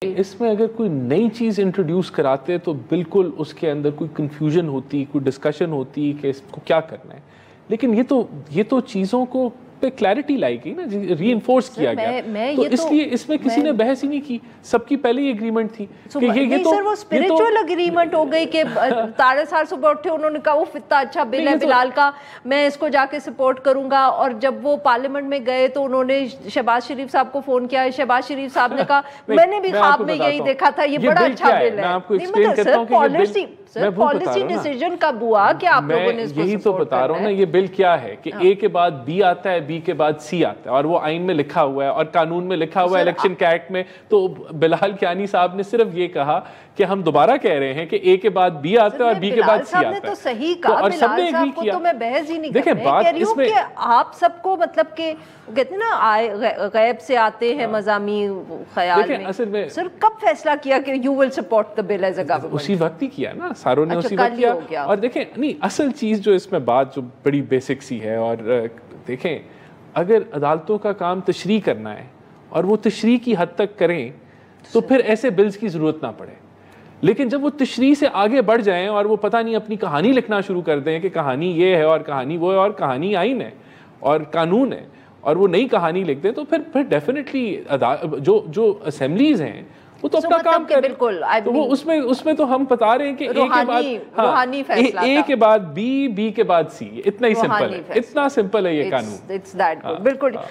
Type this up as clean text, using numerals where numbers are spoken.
اس میں اگر کوئی نئی چیز انٹروڈیوس کراتے تو بالکل اس کے اندر کوئی کنفیوژن ہوتی، کوئی ڈسکشن ہوتی کہ اس کو کیا کرنا ہے، لیکن یہ تو چیزوں کو پہ کلیئرٹی لائی گئی نا، ری انفورس کیا گیا، تو اس لیے اس میں کسی نے بحث ہی نہیں کی، سب کی پہلے ہی ایگریمنٹ تھی کہ یہ تو وہ اسپریچول ایگریمنٹ ہو گئی کہ تارے سار صبح اٹھے انہوں نے کہا وہ اتنا اچھا بل ہے بلال کا، میں اس کو جا کے سپورٹ کروں گا، اور جب وہ پارلیمنٹ میں گئے تو انہوں نے شہباز شریف صاحب کو فون کیا، شہباز شریف صاحب نے کہا میں نے بھی خواب میں یہی دیکھا تھا، یہ بڑا اچھا بل ہے۔ پالیسی ڈیسیجن کب ہوا کہ آپ لوگوں نے اس کو یہی تو بتا رہا ہوں نا، یہ بل کیا ہے کہ اے کے بعد بی آتا ہے، بی کے بعد سی آتا ہے، اور وہ آئین میں لکھا ہوا ہے اور قانون میں لکھا ہوا ہے، الیکشن کے ایکٹ میں۔ تو بلال کیانی صاحب نے صرف یہ کہا کہ ہم دوبارہ کہہ رہے ہیں کہ اے کے بعد بی آتا ہے اور بی کے بعد سی آتا ہے۔ تو صحیح کہا، بلال صاحب کو تو میں بحث ہی نہیں کر رہی، کہہ رہی ہوں کہ آپ سب کو مطلب کہ کہتے ہیں نا غیب سے آتے ہیں مضامین خیال میں، سر کب فیصلہ کیا کہ you will support the bill as a government? اسی وقت ہی کیا نا، ساروں نے اسی وقت کیا۔ اور دیکھیں نہیں، اصل چیز جو اس میں بات جو بڑی بیسک سی ہے، اور دیکھیں اگر عدالتوں کا کام تشریح کرنا ہے اور وہ تشریح کی حد تک کریں تو پھر ایسے بلز کی ضرورت نہ پڑے، لیکن جب وہ تشریح سے آگے بڑھ جائیں اور وہ پتہ نہیں اپنی کہانی لکھنا شروع کر دیں کہ کہانی یہ ہے اور کہانی وہ ہے اور کہانی آئین ہے اور قانون ہے، اور وہ نئی کہانی لکھ دیں، تو پھر ڈیفینیٹلی جو اسمبلیز ہیں وہ تو اپنا کام کر بالکل، تو وہ اس میں تو ہم بتا رہے ہیں کہ اے کے بعد بی، بی کے بعد سی، اتنا ہی سمپل ہے، اتنا سمپل ہے یہ قانون۔ بالکل